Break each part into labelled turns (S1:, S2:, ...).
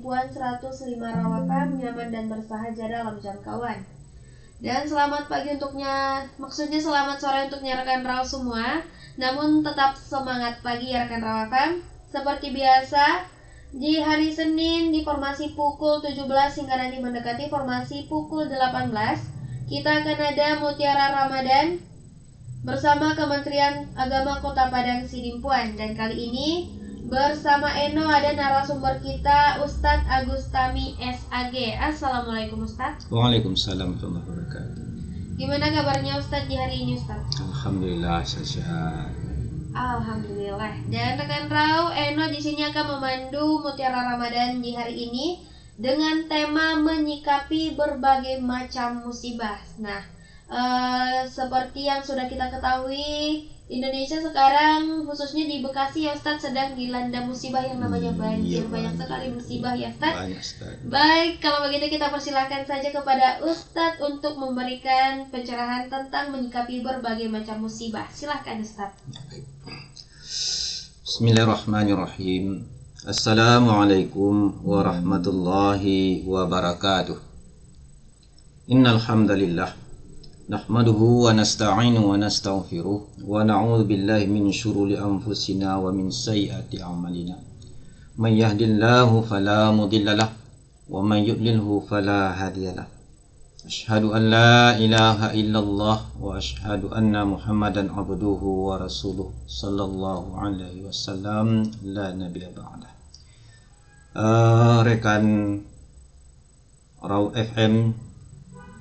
S1: Sidimpuan 105 Rawakam, nyaman dan bersahaja dalam jangkauan. Dan selamat pagi maksudnya selamat sore untuk rekan Raw semua. Namun tetap semangat pagi ya rekan Rawakam. Seperti biasa, di hari Senin di formasi pukul 17 hingga nanti mendekati formasi pukul 18, kita akan ada Mutiara Ramadan bersama Kementerian Agama Kota Padang Sidimpuan. Dan kali ini bersama Eno ada narasumber kita Ustadz Agustami SAG. Assalamualaikum Ustadz.
S2: Waalaikumsalam warahmatullahi wabarakatuh.
S1: Gimana kabarnya Ustadz di hari ini Ustadz?
S2: Alhamdulillah sehat.
S1: Alhamdulillah. Dan rekan Raw, Eno di sini akan memandu Mutiara Ramadan di hari ini dengan tema menyikapi berbagai macam musibah. Nah, seperti yang sudah kita ketahui, Indonesia sekarang khususnya di Bekasi ya Ustadz sedang dilanda musibah yang namanya banjir. Banyak sekali musibah ya Ustadz.
S2: Banyak sekali.
S1: Baik, kalau begitu kita persilakan saja kepada Ustadz untuk memberikan pencerahan tentang menyikapi berbagai macam musibah. Silahkan Ustadz.
S2: Bismillahirrahmanirrahim. Assalamualaikum warahmatullahi wabarakatuh. Innal hamdalillah nahmaduhu wa nasta'inuhu wa nastaghfiruh wa na'udzu billahi min syururi anfusina wa min sayyiati a'malina. May yahdihillahu fala mudhillalah wa may yudlilhu fala hadiyalah. Asyhadu an la ilaha illallah wa asyhadu anna Muhammadan abduhu wa rasuluh sallallahu alaihi wasallam la nabiyya ba'dah. Rekan Raw FM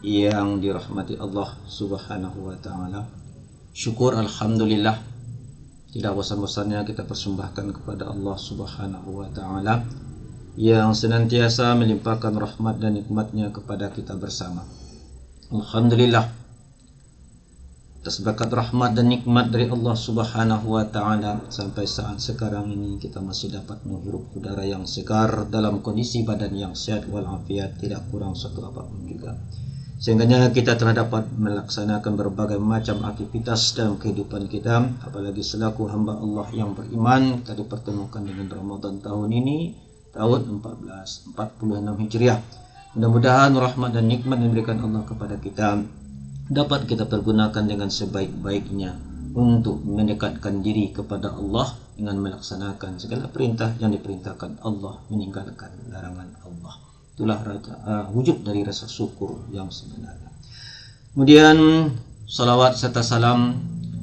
S2: yang dirahmati Allah Subhanahu wa ta'ala, syukur alhamdulillah tidak bosan-bosannya kita persembahkan kepada Allah Subhanahu wa ta'ala yang senantiasa melimpahkan rahmat dan nikmatnya kepada kita bersama. Alhamdulillah atas berkat rahmat dan nikmat dari Allah Subhanahu wa ta'ala sampai saat sekarang ini kita masih dapat menghirup udara yang segar dalam kondisi badan yang sehat walafiat, tidak kurang satu apapun juga. Sehingga kita telah dapat melaksanakan berbagai macam aktivitas dalam kehidupan kita, apalagi selaku hamba Allah yang beriman. Kita dipertemukan dengan Ramadan tahun ini, tahun 1446 Hijriah. Mudah-mudahan rahmat dan nikmat yang diberikan Allah kepada kita dapat kita pergunakan dengan sebaik-baiknya untuk mendekatkan diri kepada Allah dengan melaksanakan segala perintah yang diperintahkan Allah, meninggalkan larangan Allah. Itulah wujud dari rasa syukur yang sebenarnya. Kemudian salawat serta salam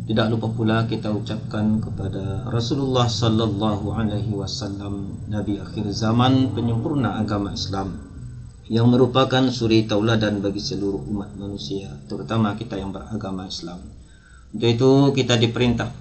S2: tidak lupa pula kita ucapkan kepada Rasulullah sallallahu alaihi wasallam, Nabi akhir zaman, penyempurna agama Islam, yang merupakan suri tauladan bagi seluruh umat manusia, terutama kita yang beragama Islam. Untuk itu kita diperintah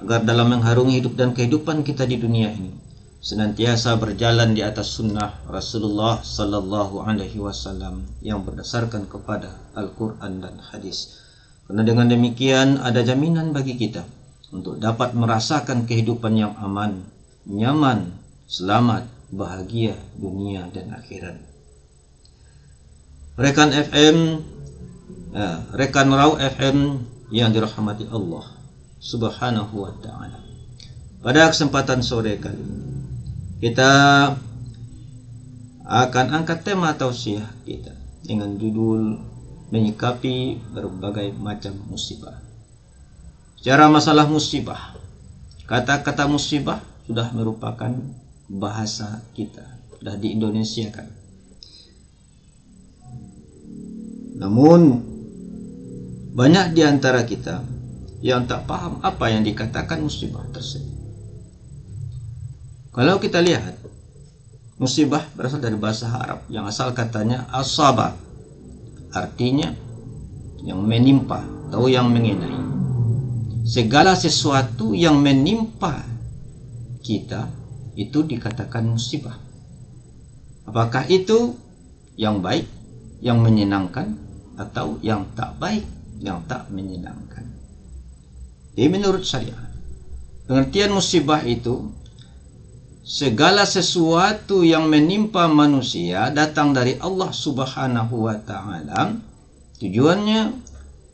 S2: agar dalam mengharungi hidup dan kehidupan kita di dunia ini senantiasa berjalan di atas sunnah Rasulullah sallallahu alaihi wasallam yang berdasarkan kepada Al-Quran dan hadis. Karena dengan demikian ada jaminan bagi kita untuk dapat merasakan kehidupan yang aman, nyaman, selamat, bahagia dunia dan akhirat. Rekan Raw FM yang dirahmati Allah Subhanahu wa ta'ala, pada kesempatan sore kali ini kita akan angkat tema tausiah kita dengan judul menyikapi berbagai macam musibah. Secara masalah musibah, kata-kata musibah sudah merupakan bahasa kita, sudah diindonesiakan. Namun banyak di antara kita yang tak paham apa yang dikatakan musibah tersebut. Kalau kita lihat, musibah berasal dari bahasa Arab yang asal katanya asaba, artinya yang menimpa atau yang mengenai. Segala sesuatu yang menimpa kita itu dikatakan musibah. Apakah itu yang baik, yang menyenangkan, atau yang tak baik, yang tak menyenangkan? Jadi menurut syariat, pengertian musibah itu segala sesuatu yang menimpa manusia datang dari Allah Subhanahu wa ta'ala, tujuannya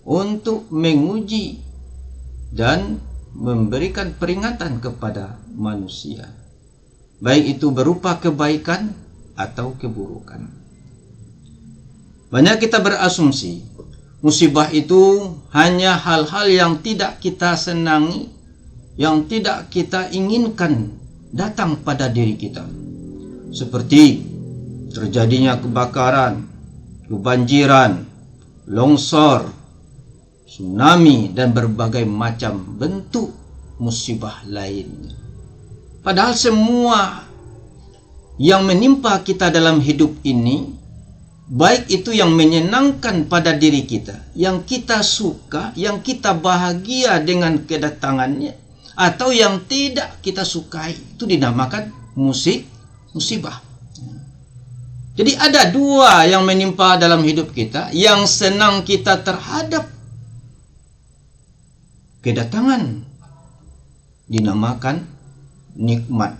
S2: untuk menguji dan memberikan peringatan kepada manusia, baik itu berupa kebaikan atau keburukan. Banyak kita berasumsi musibah itu hanya hal-hal yang tidak kita senangi, yang tidak kita inginkan datang pada diri kita. Seperti terjadinya kebakaran, kebanjiran, longsor, tsunami, dan berbagai macam bentuk musibah lainnya. Padahal semua yang menimpa kita dalam hidup ini, baik itu yang menyenangkan pada diri kita, yang kita suka, yang kita bahagia dengan kedatangannya, atau yang tidak kita sukai, itu dinamakan musibah. Jadi ada dua yang menimpa dalam hidup kita. Yang senang kita terhadap kedatangan dinamakan nikmat.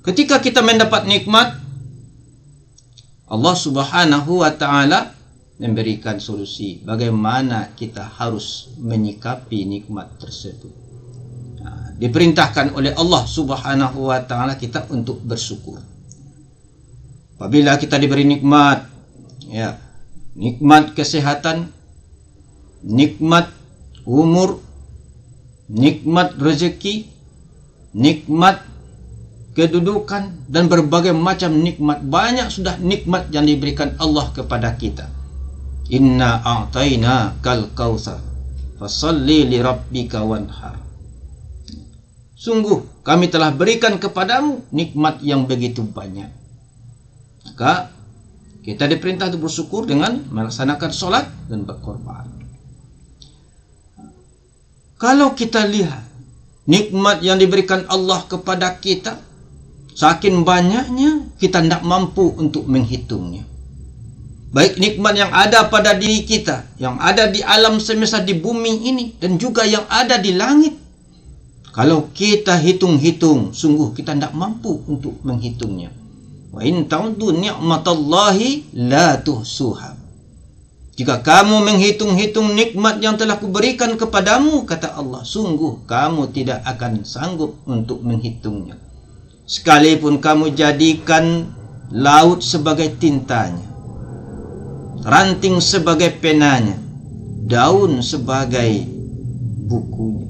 S2: Ketika kita mendapat nikmat, Allah Subhanahu wa ta'ala memberikan solusi bagaimana kita harus menyikapi nikmat tersebut. Diperintahkan oleh Allah Subhanahu wa ta'ala kita untuk bersyukur. Apabila kita diberi nikmat, nikmat kesehatan, nikmat umur, nikmat rezeki, nikmat kedudukan, dan berbagai macam nikmat. Banyak sudah nikmat yang diberikan Allah kepada kita. Inna a'tayna kal kautsar fasalli li rabbika wanhar. Sungguh kami telah berikan kepadamu nikmat yang begitu banyak. Maka kita diperintah untuk bersyukur dengan melaksanakan sholat dan berkorban. Kalau kita lihat nikmat yang diberikan Allah kepada kita, saking banyaknya kita tidak mampu untuk menghitungnya. Baik nikmat yang ada pada diri kita, yang ada di alam semesta di bumi ini, dan juga yang ada di langit. Kalau kita hitung-hitung, sungguh kita tidak mampu untuk menghitungnya. Wa in ta'uddu ni'matallahi la tuhsuha. Jika kamu menghitung-hitung nikmat yang telah kuberikan kepadamu, kata Allah, sungguh kamu tidak akan sanggup untuk menghitungnya. Sekalipun kamu jadikan laut sebagai tintanya, ranting sebagai penanya, daun sebagai bukunya,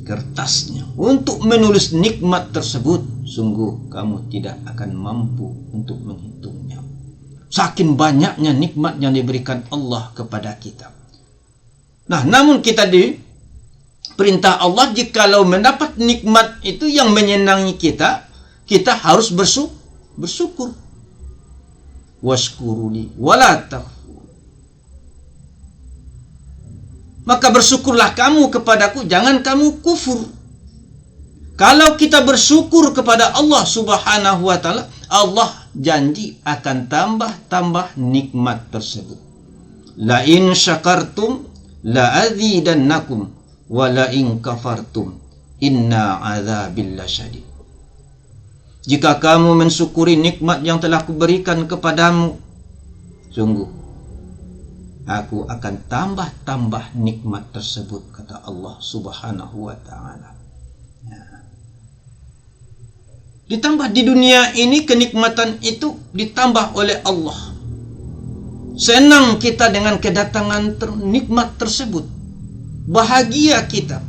S2: kertasnya, untuk menulis nikmat tersebut, sungguh kamu tidak akan mampu untuk menghitungnya. Saking banyaknya nikmat yang diberikan Allah kepada kita. Nah, namun kita perintah Allah, jikalau mendapat nikmat itu yang menyenangi kita, kita harus bersyukur. Washkuruni wala takfur. Maka bersyukurlah kamu kepadaku, jangan kamu kufur. Kalau kita bersyukur kepada Allah Subhanahu wa ta'ala, Allah janji akan tambah nikmat tersebut. La in syakartum la azidannakum wala in kafartum inna azabil lasyadid. Jika kamu mensyukuri nikmat yang telah kuberikan kepadamu, sungguh aku akan tambah nikmat tersebut, kata Allah Subhanahu wa ta'ala. Ditambah di dunia ini, kenikmatan itu ditambah oleh Allah. Senang kita dengan kedatangan nikmat tersebut, bahagia kita.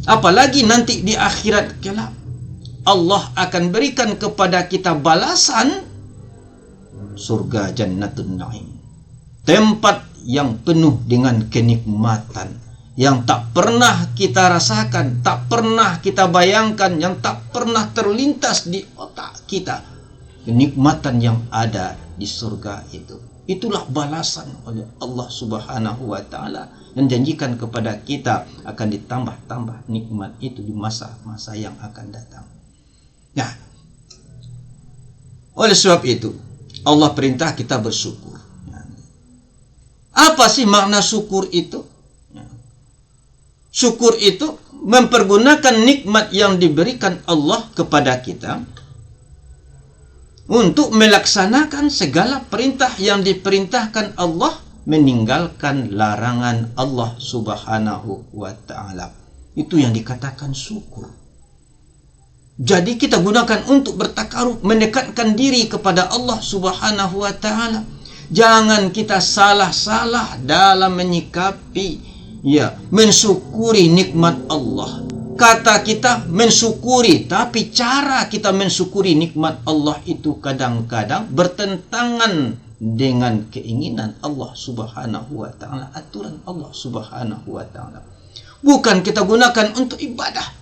S2: Apalagi nanti di akhirat kelak, Allah akan berikan kepada kita balasan surga Jannatun Na'im, tempat yang penuh dengan kenikmatan yang tak pernah kita rasakan, tak pernah kita bayangkan, yang tak pernah terlintas di otak kita. Kenikmatan yang ada di surga itu, itulah balasan oleh Allah Subhanahu wa ta'ala, dan janjikan kepada kita akan ditambah nikmat itu di masa-masa yang akan datang. Nah, oleh sebab itu Allah perintah kita bersyukur. Apa sih makna syukur itu? Syukur itu mempergunakan nikmat yang diberikan Allah kepada kita untuk melaksanakan segala perintah yang diperintahkan Allah, meninggalkan larangan Allah Subhanahu wa ta'ala. Itu yang dikatakan syukur. Jadi kita gunakan untuk bertakarub, mendekatkan diri kepada Allah Subhanahu wa taala. Jangan kita salah-salah dalam menyikapi, mensyukuri nikmat Allah. Kata kita mensyukuri, tapi cara kita mensyukuri nikmat Allah itu kadang-kadang bertentangan dengan keinginan Allah Subhanahu wa taala, aturan Allah Subhanahu wa taala. Bukan kita gunakan untuk ibadah,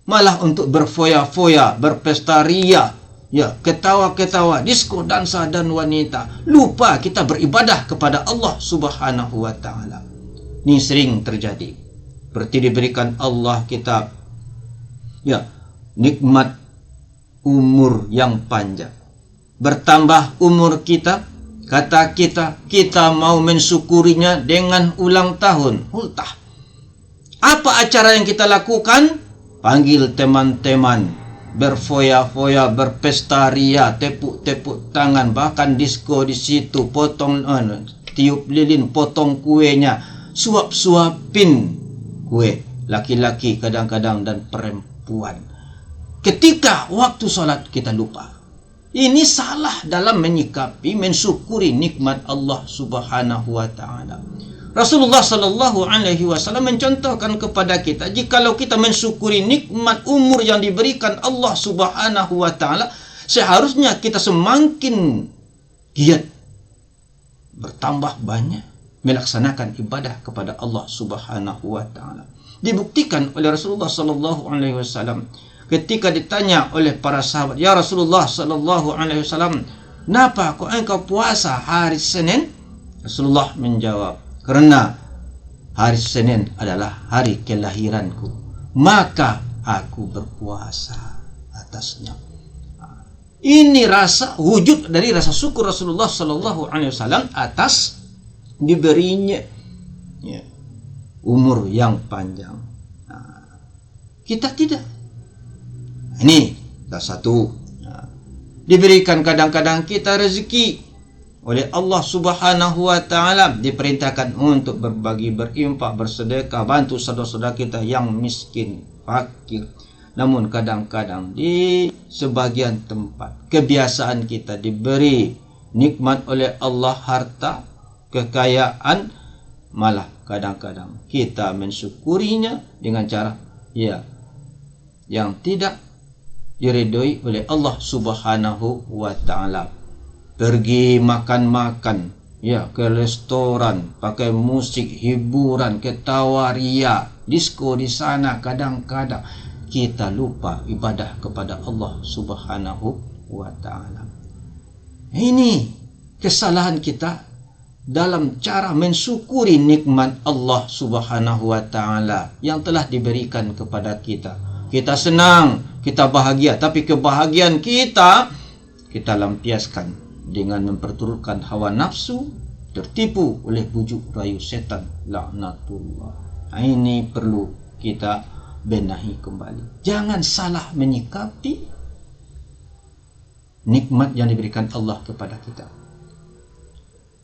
S2: malah untuk berfoya-foya, berpesta ria, ketawa-ketawa, disko, dansa dan wanita. Lupa kita beribadah kepada Allah Subhanahu wa taala. Ini sering terjadi. Seperti diberikan Allah kita nikmat umur yang panjang. Bertambah umur kita, kata kita mau mensyukurinya dengan ulang tahun, ultah. Apa acara yang kita lakukan? Panggil teman-teman, berfoya-foya, berpesta ria, tepuk-tepuk tangan, bahkan disko di situ, potong tiup lilin, potong kuenya, suap-suapin kue, laki-laki kadang-kadang dan perempuan. Ketika waktu sholat kita lupa. Ini salah dalam menyikapi, mensyukuri nikmat Allah Subhanahu wa taala. Rasulullah sallallahu alaihi wasallam mencontohkan kepada kita, jikalau kita mensyukuri nikmat umur yang diberikan Allah Subhanahu wa taala, seharusnya kita semakin giat, bertambah banyak melaksanakan ibadah kepada Allah Subhanahu wa taala. Dibuktikan oleh Rasulullah sallallahu alaihi wasallam ketika ditanya oleh para sahabat, "Ya Rasulullah sallallahu alaihi wasallam, kenapa kok engkau puasa hari Senin?" Rasulullah menjawab, "Karena hari Senin adalah hari kelahiranku, maka aku berpuasa atasnya." Ini rasa wujud dari rasa syukur Rasulullah sallallahu alaihi wasallam atas diberinya umur yang panjang. Kita tidak. Ini salah satu. Diberikan kadang-kadang kita rezeki oleh Allah Subhanahu wa taala, diperintahkan untuk berbagi, berinfak, bersedekah, bantu saudara-saudara kita yang miskin, fakir. Namun kadang-kadang di sebagian tempat kebiasaan kita diberi nikmat oleh Allah harta, kekayaan, malah kadang-kadang kita mensyukurinya dengan cara yang tidak diridhoi oleh Allah Subhanahu wa taala. Pergi makan-makan, ke restoran, pakai musik, hiburan, ketawa ria, disko di sana, kadang-kadang kita lupa ibadah kepada Allah Subhanahu wa taala. Ini kesalahan kita dalam cara mensyukuri nikmat Allah Subhanahu wa taala yang telah diberikan kepada kita. Kita senang, kita bahagia, tapi kebahagiaan kita lampiaskan dengan memperturutkan hawa nafsu, tertipu oleh bujuk rayu setan, laknatullah. Ini perlu kita benahi kembali. Jangan salah menyikapi nikmat yang diberikan Allah kepada kita.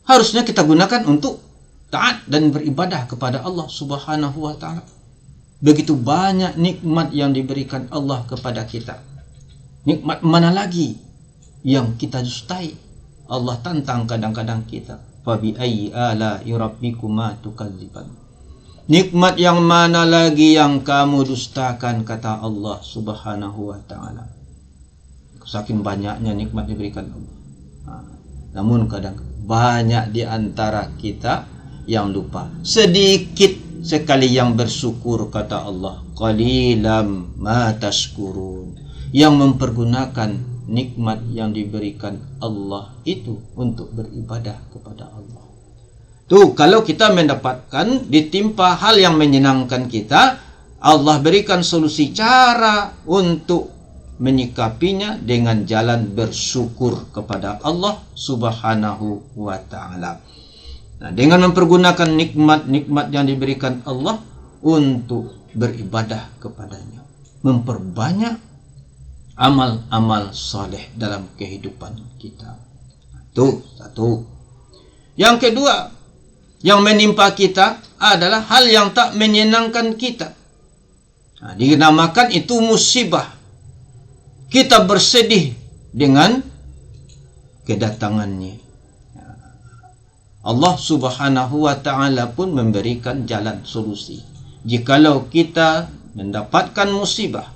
S2: Harusnya kita gunakan untuk taat dan beribadah kepada Allah Subhanahu wa taala. Begitu banyak nikmat yang diberikan Allah kepada kita. Nikmat mana lagi yang kita dustai? Allah tantang kadang-kadang kita. Fa bi ayyi ala'i rabbikuma tukadziban. Nikmat yang mana lagi yang kamu dustakan, kata Allah Subhanahu wa taala. Saking banyaknya nikmat diberikan Allah. Namun kadang banyak di antara kita yang lupa. Sedikit sekali yang bersyukur, kata Allah. Qalilam ma tashkurun. Yang mempergunakan nikmat yang diberikan Allah itu untuk beribadah kepada Allah. Tuh, kalau kita mendapatkan ditimpa hal yang menyenangkan kita, Allah berikan solusi cara untuk menyikapinya dengan jalan bersyukur kepada Allah Subhanahu wa taala. Nah, dengan mempergunakan nikmat-nikmat yang diberikan Allah untuk beribadah kepadanya, memperbanyak amal-amal saleh dalam kehidupan kita. Itu satu. Yang kedua, yang menimpa kita adalah hal yang tak menyenangkan kita. Dinamakan itu musibah. kita bersedih dengan kedatangannya. Allah Subhanahu wa ta'ala pun memberikan jalan solusi. Jikalau kita mendapatkan musibah,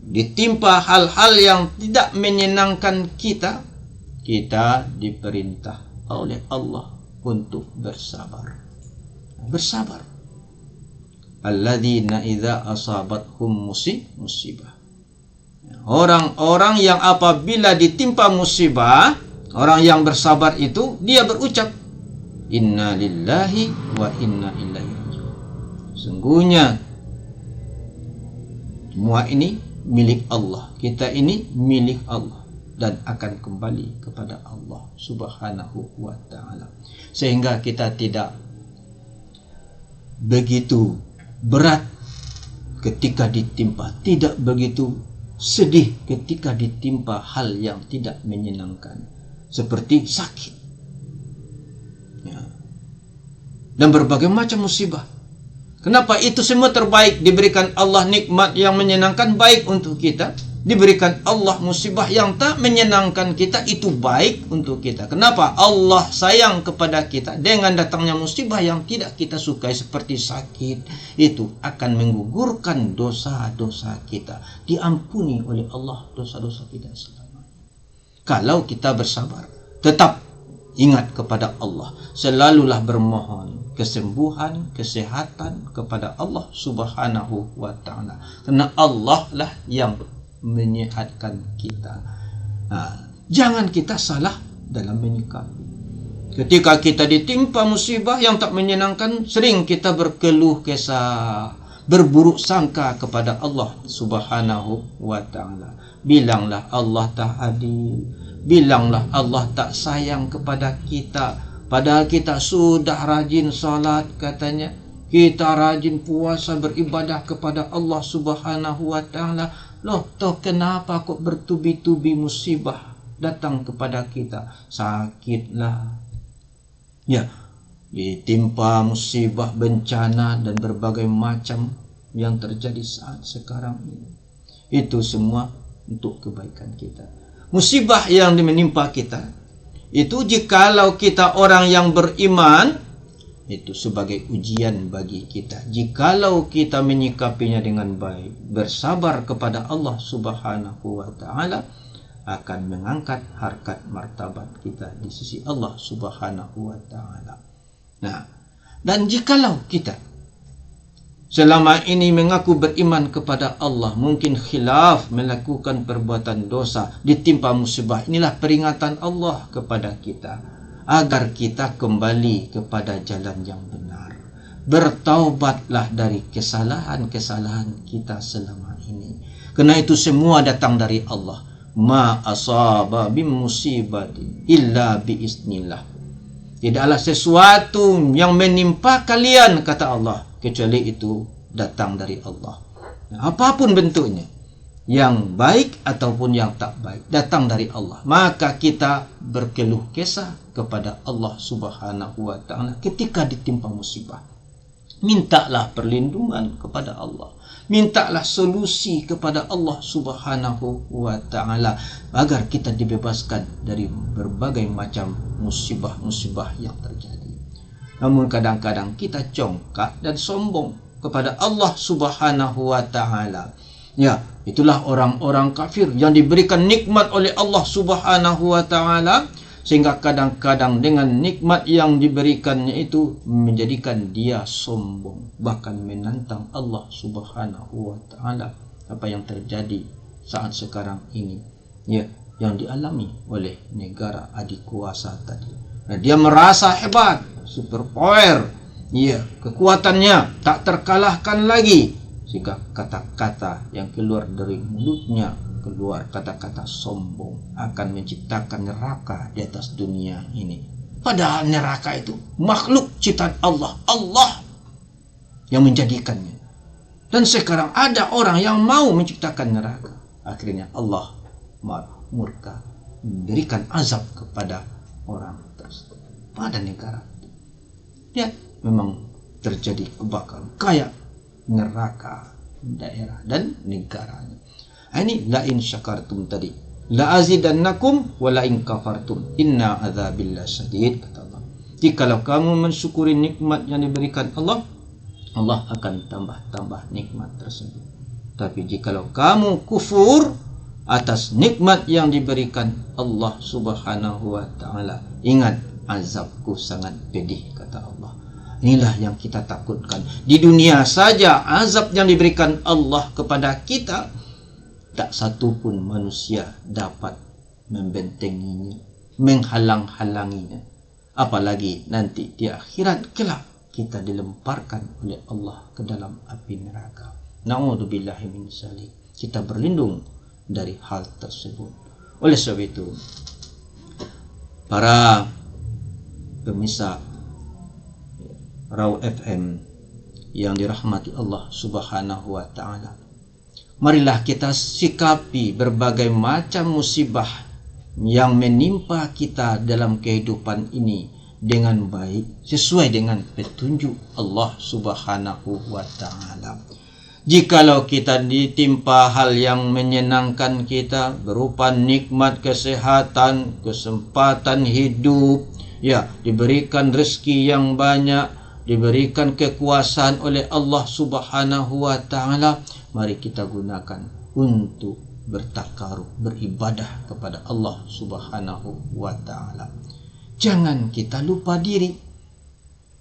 S2: ditimpa hal-hal yang tidak menyenangkan kita, kita diperintah oleh Allah untuk bersabar. Bersabar. Alladzina idza asabathum musibah. Orang-orang yang apabila ditimpa musibah, orang yang bersabar itu dia berucap, Inna lillahi wa inna ilaihi raji'un. Sungguhnya semua ini milik Allah. Kita ini milik Allah dan akan kembali kepada Allah Subhanahu wa ta'ala. Sehingga kita tidak begitu berat ketika ditimpa, tidak begitu sedih ketika ditimpa hal yang tidak menyenangkan, seperti sakit ya, dan berbagai macam musibah. Kenapa itu semua terbaik? Diberikan Allah nikmat yang menyenangkan, baik untuk kita. Diberikan Allah musibah yang tak menyenangkan kita, itu baik untuk kita. Kenapa? Allah sayang kepada kita. Dengan datangnya musibah yang tidak kita sukai seperti sakit, itu akan menggugurkan dosa-dosa kita. Diampuni oleh Allah dosa-dosa kita selamanya. Kalau kita bersabar, tetap ingat kepada Allah. Selalulah bermohon kesembuhan, kesehatan kepada Allah Subhanahu wa ta'ala. Karena Allah lah yang menyehatkan kita. Jangan kita salah dalam menyikapi. Ketika kita ditimpa musibah yang tak menyenangkan, sering kita berkeluh kesah, berburuk sangka kepada Allah Subhanahu wa ta'ala. Bilanglah Allah tak adil, bilanglah Allah tak sayang kepada kita. Padahal kita sudah rajin salat katanya, kita rajin puasa beribadah kepada Allah Subhanahu wa ta'ala. Loh, toh kenapa kok bertubi-tubi musibah datang kepada kita? Sakitlah, ya, ditimpa musibah, bencana dan berbagai macam yang terjadi saat sekarang ini. Itu semua untuk kebaikan kita. Musibah yang menimpa kita itu, jikalau kita orang yang beriman, itu sebagai ujian bagi kita. Jikalau kita menyikapinya dengan baik, bersabar kepada Allah Subhanahu wa ta'ala, akan mengangkat harkat martabat kita di sisi Allah Subhanahu wa ta'ala. Nah, dan jikalau kita selama ini mengaku beriman kepada Allah, mungkin khilaf, melakukan perbuatan dosa, ditimpa musibah, inilah peringatan Allah kepada kita agar kita kembali kepada jalan yang benar. Bertaubatlah dari kesalahan-kesalahan kita selama ini. Karena itu semua datang dari Allah. Ma asaba bim musibatin illa biiznillah. Tidaklah sesuatu yang menimpa kalian, kata Allah, kecuali itu datang dari Allah. Apapun bentuknya, yang baik ataupun yang tak baik, datang dari Allah. Maka kita berkeluh kesah kepada Allah Subhanahu wa ta'ala ketika ditimpa musibah. Mintalah perlindungan kepada Allah, mintalah solusi kepada Allah Subhanahu wa ta'ala agar kita dibebaskan dari berbagai macam musibah-musibah yang terjadi. Namun kadang-kadang kita congkak dan sombong kepada Allah Subhanahu wa ta'ala. Ya, itulah orang-orang kafir yang diberikan nikmat oleh Allah Subhanahu wa ta'ala, sehingga kadang-kadang dengan nikmat yang diberikannya itu menjadikan dia sombong, bahkan menantang Allah Subhanahu wa ta'ala. Apa yang terjadi saat sekarang ini, ya, yang dialami oleh negara adik kuasa tadi. Nah, dia merasa hebat, super power, ya, kekuatannya tak terkalahkan lagi, sehingga kata-kata yang keluar dari mulutnya, keluar kata-kata sombong, akan menciptakan neraka di atas dunia ini. Padahal neraka itu makhluk ciptaan Allah, Allah yang menjadikannya. Dan sekarang ada orang yang mau menciptakan neraka. Akhirnya Allah murka, memberikan azab kepada orang tersebut. Pada negara itu, ya, memang terjadi kebakaran kayak neraka daerah dan negaranya. Ini la in syakartum tadi. La azidannakum wa la in kafartum inna adzabil lasyadid, kata Allah. Jikalau kamu mensyukuri nikmat yang diberikan Allah, Allah akan tambah-tambah nikmat tersebut. Tapi jikalau kamu kufur atas nikmat yang diberikan Allah Subhanahu wa taala, ingat azabku sangat pedih, kata Allah. Inilah yang kita takutkan. Di dunia saja azab yang diberikan Allah kepada kita, tak satu pun manusia dapat membentenginya, menghalang-halanginya. Apalagi nanti di akhirat kelak kita dilemparkan oleh Allah ke dalam api neraka. Na'udzubillahi min dzalik. Kita berlindung dari hal tersebut. Oleh sebab itu, para pemirsa Raw FM yang dirahmati Allah Subhanahu wa taala, marilah kita sikapi berbagai macam musibah yang menimpa kita dalam kehidupan ini dengan baik, sesuai dengan petunjuk Allah Subhanahu wa taala. Jikalau kita ditimpa hal yang menyenangkan kita berupa nikmat kesehatan, kesempatan hidup, ya, diberikan rezeki yang banyak, diberikan kekuasaan oleh Allah Subhanahu wa taala, mari kita gunakan untuk bertakarub, beribadah kepada Allah Subhanahu wa taala. Jangan kita lupa diri.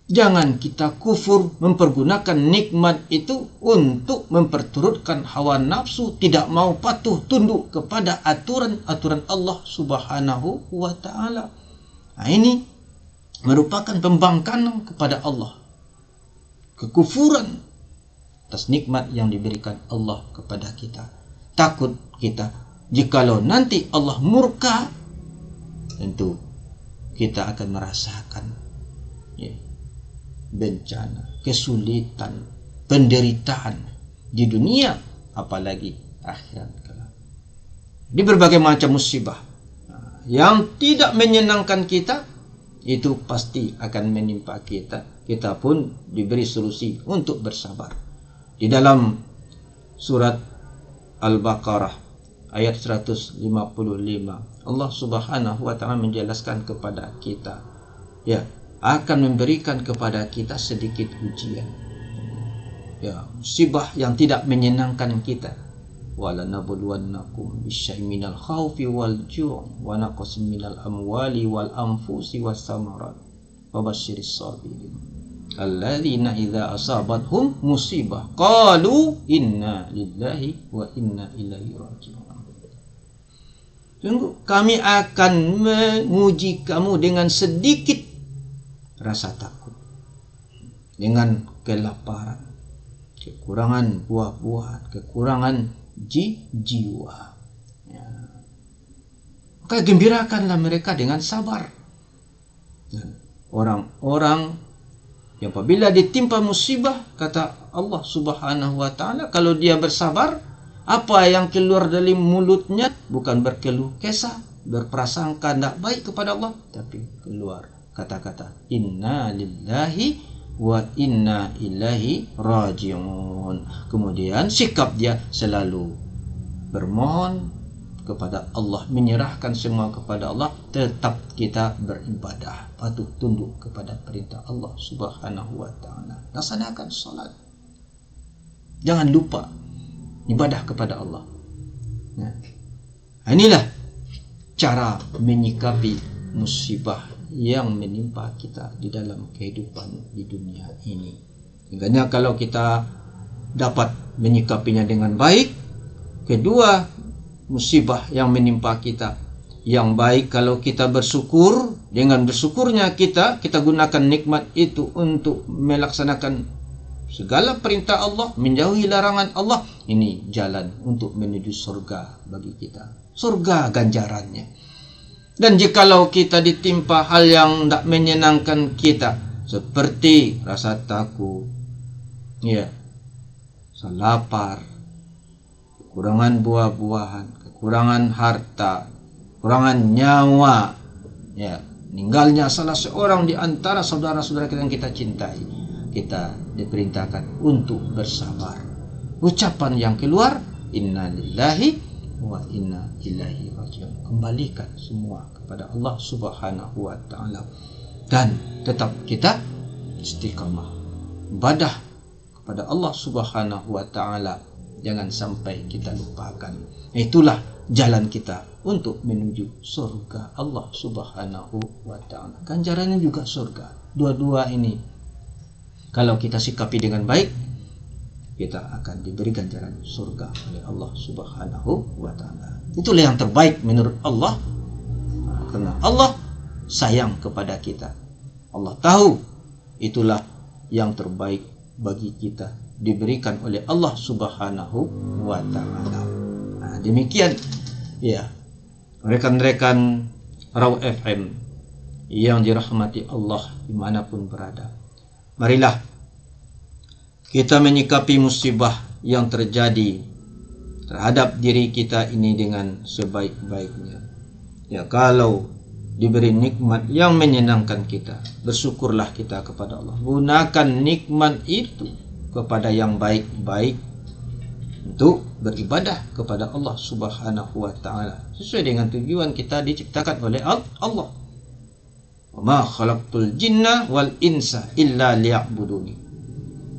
S2: Jangan kita kufur mempergunakan nikmat itu untuk memperturutkan hawa nafsu, tidak mau patuh tunduk kepada aturan-aturan Allah Subhanahu wa taala. Nah, ini merupakan pembangkangan kepada Allah. Kekufuran atas nikmat yang diberikan Allah kepada kita. Takut kita jikalau nanti Allah murka, tentu kita akan merasakan, ya, bencana, kesulitan, penderitaan di dunia, apalagi akhirat kelak. Di berbagai macam musibah yang tidak menyenangkan kita, itu pasti akan menimpa kita. Kita pun diberi solusi untuk bersabar. Di dalam surat Al-Baqarah ayat 155, Allah Subhanahu wa taala menjelaskan kepada kita, ya, akan memberikan kepada kita sedikit ujian, ya, musibah yang tidak menyenangkan kita. Wala nabluwannakum bisyai'in minal khaufi wal ju' wa naqsin minal amwali wal anfusi was samarat wa basyiris sabirin alladzina idza asabathum musibah qalu inna lillahi wa inna ilaihi raji'un. Sungguh kami akan menguji kamu dengan sedikit rasa takut, dengan kelaparan, kekurangan buah-buahan, kekurangan jiwa, ya. Maka gembirakanlah mereka dengan sabar. Dan orang-orang yang apabila ditimpa musibah, kata Allah Subhanahu wa taala, kalau dia bersabar, apa yang keluar dari mulutnya bukan berkeluh kesah, berprasangka tidak baik kepada Allah, tapi keluar kata-kata inna lillahi wa inna ilaihi raji'un. Kemudian sikap dia selalu bermohon kepada Allah, menyerahkan semua kepada Allah. Tetap kita beribadah, patuh tunduk kepada perintah Allah Subhanahu wa taala. Laksanakan salat, jangan lupa ibadah kepada Allah. Nah, inilah cara menyikapi musibah yang menimpa kita di dalam kehidupan di dunia ini. Sehingga kalau kita dapat menyikapinya dengan baik, kedua musibah yang menimpa kita yang baik, kalau kita bersyukur, dengan bersyukurnya kita gunakan nikmat itu untuk melaksanakan segala perintah Allah, menjauhi larangan Allah. Ini jalan untuk menuju surga bagi kita, surga ganjarannya. Dan jikalau kita ditimpa hal yang tidak menyenangkan kita, seperti rasa takut, ya, rasa lapar, kekurangan buah-buahan, kekurangan harta, kekurangan nyawa, ya, meninggalnya salah seorang di antara saudara-saudara kita yang kita cintai, kita diperintahkan untuk bersabar. Ucapan yang keluar inna lillahi wa inna ilaihi rajiun. Kembalikan semua kepada Allah Subhanahu wa taala dan tetap kita istiqamah ibadah kepada Allah Subhanahu wa taala. Jangan sampai kita lupakan. Itulah jalan kita untuk menuju surga Allah Subhanahu wa taala. Ganjarannya juga surga. Dua-dua ini kalau kita sikapi dengan baik, kita akan diberi ganjaran surga oleh Allah Subhanahu wa taala. Itulah yang terbaik menurut Allah. Karena Allah sayang kepada kita. Allah tahu itulah yang terbaik bagi kita, diberikan oleh Allah Subhanahu wa taala. Nah, demikian ya rekan-rekan Raw FM yang dirahmati Allah dimanapun berada. Marilah kita menyikapi musibah yang terjadi terhadap diri kita ini dengan sebaik-baiknya. Ya, kalau diberi nikmat yang menyenangkan kita, bersyukurlah kita kepada Allah. Gunakan nikmat itu kepada yang baik-baik untuk beribadah kepada Allah Subhanahu wa taala sesuai dengan tujuan kita diciptakan oleh Allah. Wa ma khalaqtul jinna wal insa illa liya'buduni.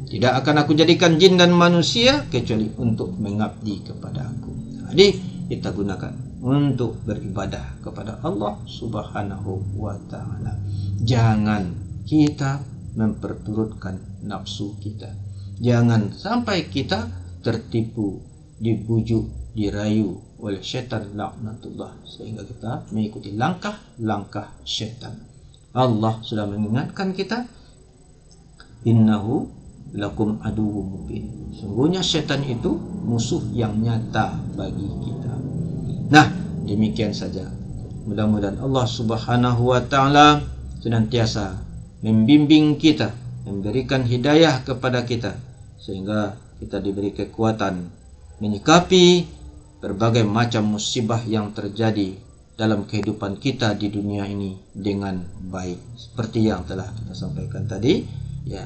S2: Tidak akan aku jadikan jin dan manusia kecuali untuk mengabdi kepada aku. Jadi kita gunakan untuk beribadah kepada Allah Subhanahu wa taala. Jangan kita memperturutkan nafsu kita. Jangan sampai kita tertipu, dibujuk, dirayu oleh syaitan laknatullah sehingga kita mengikuti langkah-langkah syaitan. Allah sudah mengingatkan kita, innahu lakum aduwwum mubin. Sungguhnya syaitan itu musuh yang nyata bagi kita. Nah, demikian saja. Mudah-mudahan Allah Subhanahu wa taala senantiasa membimbing kita, memberikan hidayah kepada kita sehingga kita diberi kekuatan menyikapi berbagai macam musibah yang terjadi dalam kehidupan kita di dunia ini dengan baik. Seperti yang telah kita sampaikan tadi, ya,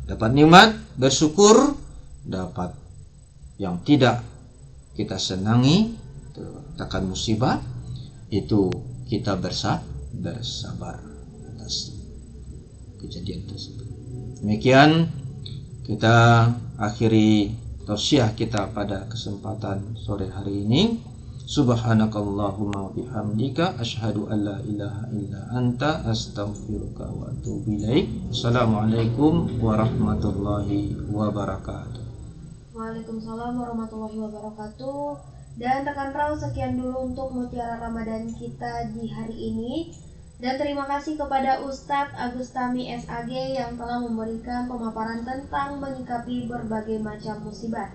S2: dapat nikmat, bersyukur, dapat yang tidak kita senangi, takkan musibah, itu kita bersabar atas kejadian tersebut. Demikian kita akhiri tausiah kita pada kesempatan sore hari ini. Subhanakallahumma wa bihamdika asyhadu an la ilaha illa anta astaghfiruka wa atubu ilaik. Assalamualaikum warahmatullahi wabarakatuh.
S1: Waalaikumsalam warahmatullahi wabarakatuh. Dan rekan Raw, sekian dulu untuk Mutiara Ramadan kita di hari ini. Dan terima kasih kepada Ustadz Agustami SAG yang telah memberikan pemaparan tentang menyikapi berbagai macam musibah.